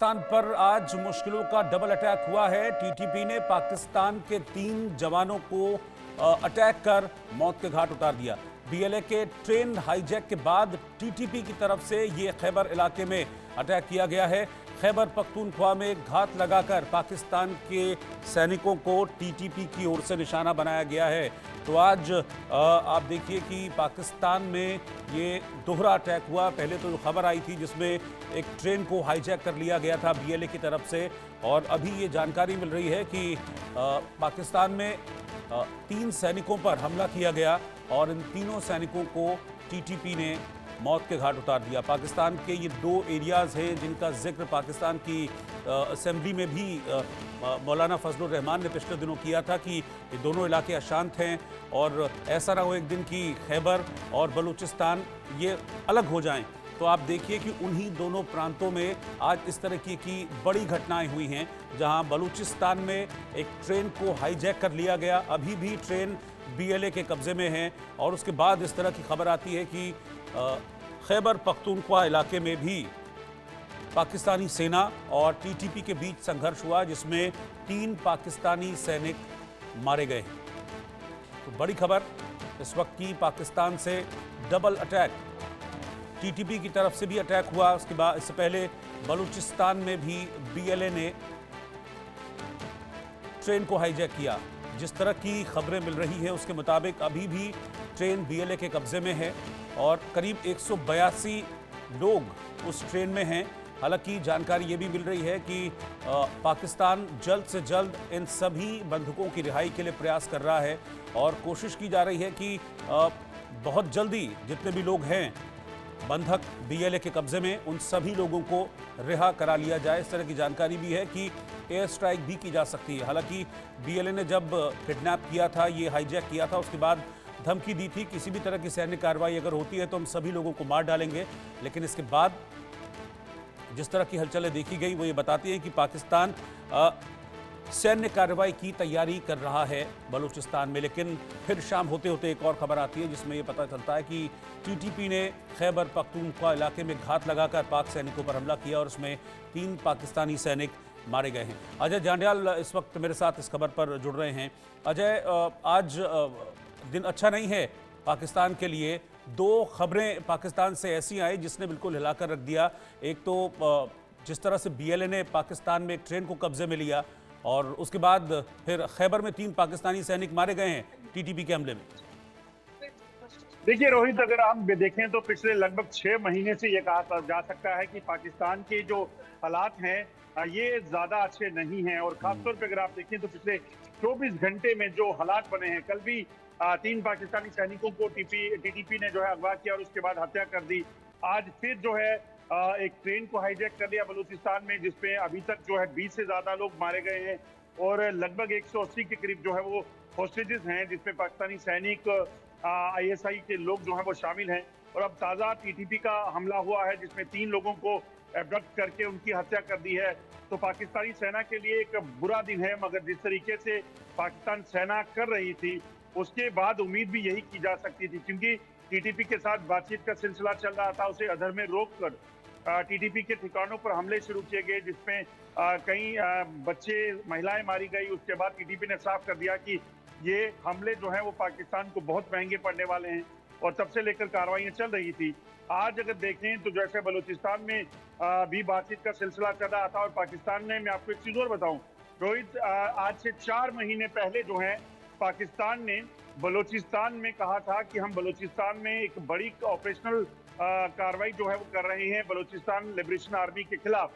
पाकिस्तान पर आज मुश्किलों का डबल अटैक हुआ है। टीटीपी ने पाकिस्तान के 3 जवानों को अटैक कर मौत के घाट उतार दिया। बीएलए के ट्रेन हाईजैक के बाद टीटीपी की तरफ से ये खैबर इलाके में अटैक किया गया है। खैबर पख्तूनख्वा में घात लगाकर पाकिस्तान के सैनिकों को टीटीपी की ओर से निशाना बनाया गया है। तो आज आप देखिए कि पाकिस्तान में ये दोहरा अटैक हुआ। पहले तो खबर आई थी जिसमें एक ट्रेन को हाईजैक कर लिया गया था बीएलए की तरफ से, और अभी ये जानकारी मिल रही है कि पाकिस्तान में 3 सैनिकों पर हमला किया गया और इन तीनों सैनिकों को टीटीपी ने मौत के घाट उतार दिया। पाकिस्तान के ये 2 एरियाज़ हैं जिनका जिक्र पाकिस्तान की असेंबली में भी मौलाना फजलुर रहमान ने पिछले दिनों किया था कि ये दोनों इलाके अशांत हैं और ऐसा ना हो एक दिन की खैबर और बलूचिस्तान ये अलग हो जाएं। तो आप देखिए कि उन्हीं दोनों प्रांतों में आज इस तरह की बड़ी घटनाएं हुई हैं, जहां बलूचिस्तान में एक ट्रेन को हाईजैक कर लिया गया। अभी भी ट्रेन बीएलए के कब्जे में है और उसके बाद इस तरह की खबर आती है कि खैबर पख्तूनख्वा इलाके में भी पाकिस्तानी सेना और टीटीपी के बीच संघर्ष हुआ, जिसमें 3 पाकिस्तानी सैनिक मारे गए हैं। तो बड़ी खबर इस वक्त की, पाकिस्तान से डबल अटैक। टीटीपी की तरफ से भी अटैक हुआ, उसके बाद इससे पहले बलूचिस्तान में भी बीएलए ने ट्रेन को हाईजैक किया। जिस तरह की खबरें मिल रही है उसके मुताबिक अभी भी ट्रेन बीएलए के कब्जे में है और करीब 182 लोग उस ट्रेन में हैं। हालांकि जानकारी ये भी मिल रही है कि पाकिस्तान जल्द से जल्द इन सभी बंधकों की रिहाई के लिए प्रयास कर रहा है और कोशिश की जा रही है कि बहुत जल्दी जितने भी लोग हैं बंधक बीएलए के कब्जे में, उन सभी लोगों को रिहा करा लिया जाए। इस तरह की जानकारी भी है कि एयर स्ट्राइक भी की जा सकती है। हालांकि बीएलए ने जब किडनैप किया था, ये हाईजैक किया था, उसके बाद धमकी दी थी किसी भी तरह की सैन्य कार्रवाई अगर होती है तो हम सभी लोगों को मार डालेंगे। लेकिन इसके बाद जिस तरह की हलचलें देखी गई वो ये बताती हैं कि पाकिस्तान सैन्य कार्रवाई की तैयारी कर रहा है बलूचिस्तान में। लेकिन फिर शाम होते होते एक और खबर आती है जिसमें ये पता चलता है कि टीटीपी ने खैबर पख्तूनख्वा इलाके में घात लगाकर पाक सैनिकों पर हमला किया और उसमें 3 पाकिस्तानी सैनिक मारे गए हैं। अजय जांडियाल इस वक्त मेरे साथ इस खबर पर जुड़ रहे हैं। अजय, आज दिन अच्छा नहीं है पाकिस्तान के लिए। 2 खबरें पाकिस्तान से ऐसी आई जिसने बिल्कुल हिलाकर रख दिया। एक तो जिस तरह से बीएलए ने पाकिस्तान में एक ट्रेन को कब्जे में लिया और उसके बाद फिर खैबर में 3 पाकिस्तानी सैनिक मारे गए हैं टीटीपी के हमले में। देखिए रोहित, अगर हम देखें तो पिछले लगभग 6 महीने से ये कहा जा सकता है कि पाकिस्तान के जो हालात हैं ये ज्यादा अच्छे नहीं हैं। और खासतौर पर अगर आप देखें तो पिछले 24 घंटे में जो हालात बने हैं, कल भी 3 पाकिस्तानी सैनिकों को टीटीपी ने जो है अगवा किया और उसके बाद हत्या कर दी। आज फिर जो है एक ट्रेन को हाईजैक कर लिया बलूचिस्तान में, जिसपे अभी तक जो है 20 से ज्यादा लोग मारे गए हैं और लगभग 180 के करीब जो है वो होस्टेजेस हैं, जिसमें पाकिस्तानी सैनिक आईएसआई के लोग जो हैं वो शामिल हैं। और अब ताज़ा टीटीपी का हमला हुआ है जिसमें 3 लोगों को एब्डक्ट करके उनकी हत्या कर दी है। तो पाकिस्तानी सेना के लिए एक बुरा दिन है, मगर जिस तरीके से पाकिस्तान सेना कर रही थी उसके बाद उम्मीद भी यही की जा सकती थी, क्योंकि टीटीपी के साथ बातचीत का सिलसिला चल रहा था। उसे अधर में रोक कर टीटीपी के ठिकानों पर हमले शुरू किए गए, जिसमें कई बच्चे, महिलाएं मारी गई। उसके बाद टीटीपी ने साफ कर दिया कि ये हमले जो हैं वो पाकिस्तान को बहुत महंगे पड़ने वाले हैं और तब से लेकर कार्रवाइयां चल रही थी। आज अगर देखें तो जैसे बलूचिस्तान में भी बातचीत का सिलसिला चल रहा था और पाकिस्तान ने, मैं आपको एक चीज और बताऊं रोहित, आज से 4 महीने पहले जो है पाकिस्तान ने बलूचिस्तान में कहा था कि हम बलूचिस्तान में एक बड़ी ऑपरेशनल कार्रवाई जो है वो कर रहे हैं बलूचिस्तान लिबरेशन आर्मी के खिलाफ।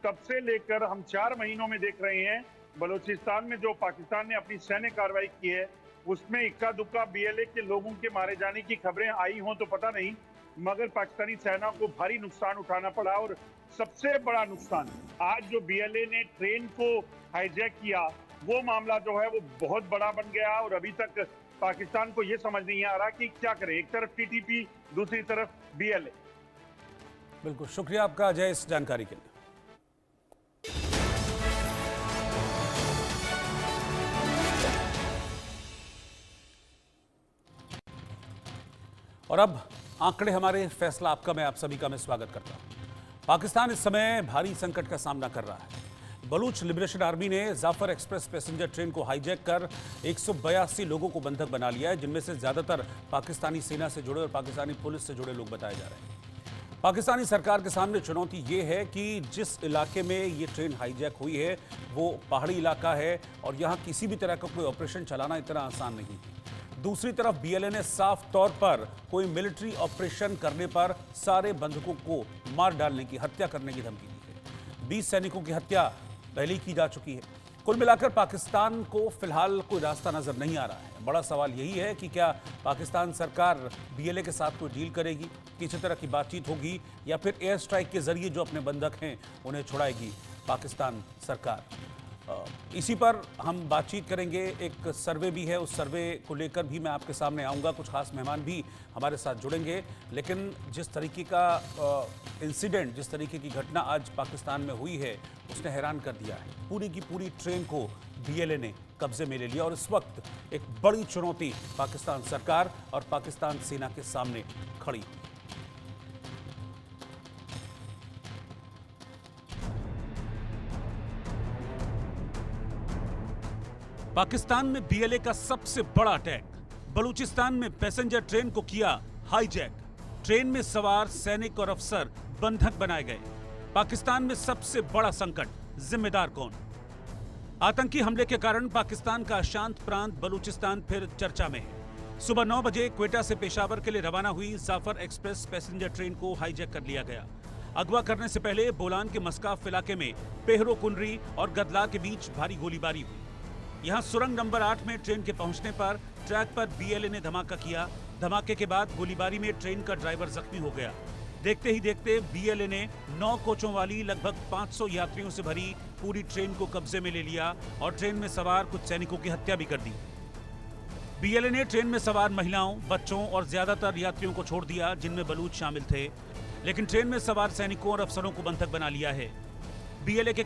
तब से लेकर हम 4 महीनों में देख रहे हैं बलूचिस्तान में जो पाकिस्तान ने अपनी सैन्य कार्रवाई की है उसमें इक्का दुक्का बीएलए के लोगों के मारे जाने की खबरें आई हों तो पता नहीं, मगर पाकिस्तानी सेना को भारी नुकसान उठाना पड़ा। और सबसे बड़ा नुकसान, आज जो बीएलए ने ट्रेन को हाईजैक किया वो मामला जो है वो बहुत बड़ा बन गया और अभी तक पाकिस्तान को ये समझ नहीं आ रहा कि क्या करें। एक तरफ टीटीपी, दूसरी तरफ बीएलए। बिल्कुल, शुक्रिया आपका अजय इस जानकारी के लिए। और अब आंकड़े हमारे फैसला आपका, मैं आप सभी का मैं स्वागत करता हूं। पाकिस्तान इस समय भारी संकट का सामना कर रहा है। बलूच लिबरेशन आर्मी ने जाफर एक्सप्रेस पैसेंजर ट्रेन को हाईजैक कर 182 लोगों को बंधक बना लिया है, जिनमें से ज्यादातर पाकिस्तानी सेना से जुड़े और पाकिस्तानी पुलिस से जुड़े लोग बताए जा रहे हैं। पाकिस्तानी सरकार के सामने चुनौती ये है कि जिस इलाके में ये ट्रेन हाईजैक हुई है वो पहाड़ी इलाका है और यहाँ किसी भी तरह का कोई ऑपरेशन चलाना इतना आसान नहीं है। दूसरी तरफ बीएलए ने साफ तौर पर कोई मिलिट्री ऑपरेशन करने पर सारे बंधकों को मार डालने की, हत्या करने की धमकी दी है। 20 सैनिकों की हत्या पहले की जा चुकी है। कुल मिलाकर पाकिस्तान को फिलहाल कोई रास्ता नजर नहीं आ रहा है। बड़ा सवाल यही है कि क्या पाकिस्तान सरकार बीएलए के साथ कोई डील करेगी, किसी तरह की बातचीत होगी, या फिर एयर स्ट्राइक के जरिए जो अपने बंधक हैं उन्हें छुड़ाएगी पाकिस्तान सरकार। इसी पर हम बातचीत करेंगे। एक सर्वे भी है, उस सर्वे को लेकर भी मैं आपके सामने आऊँगा। कुछ खास मेहमान भी हमारे साथ जुड़ेंगे। लेकिन जिस तरीके का इंसिडेंट, जिस तरीके की घटना आज पाकिस्तान में हुई है, उसने हैरान कर दिया है। पूरी की पूरी ट्रेन को बीएलए ने कब्जे में ले लिया और इस वक्त एक बड़ी चुनौती पाकिस्तान सरकार और पाकिस्तान सेना के सामने खड़ी है। पाकिस्तान में बीएलए का सबसे बड़ा अटैक। बलूचिस्तान में पैसेंजर ट्रेन को किया हाईजैक। ट्रेन में सवार सैनिक और अफसर बंधक बनाए गए। पाकिस्तान में सबसे बड़ा संकट, जिम्मेदार कौन? आतंकी हमले के कारण पाकिस्तान का अशांत प्रांत बलूचिस्तान फिर चर्चा में है। सुबह 9 बजे क्वेटा से पेशावर के लिए रवाना हुई जाफर एक्सप्रेस पैसेंजर ट्रेन को हाईजैक कर लिया गया। अगवा करने से पहले बोलान के मस्काफ इलाके में पेहरो कुनरी और गदला के बीच भारी गोलीबारी हुई। यहां सुरंग नंबर 8 में ट्रेन के पहुंचने पर ट्रैक पर बीएलए ने धमाका किया। धमाके के बाद गोलीबारी में ट्रेन का ड्राइवर जख्मी हो गया। देखते ही देखते बीएलए ने 9 कोचों वाली लगभग 500 यात्रियों से भरी पूरी ट्रेन को कब्जे में ले लिया और ट्रेन में सवार कुछ सैनिकों की हत्या भी कर दी। बीएलए ने ट्रेन में सवार महिलाओं, बच्चों और ज्यादातर यात्रियों को छोड़ दिया, जिनमें बलूच शामिल थे। लेकिन ट्रेन में सवार सैनिकों और अफसरों को बंधक बना लिया है। बीएलए के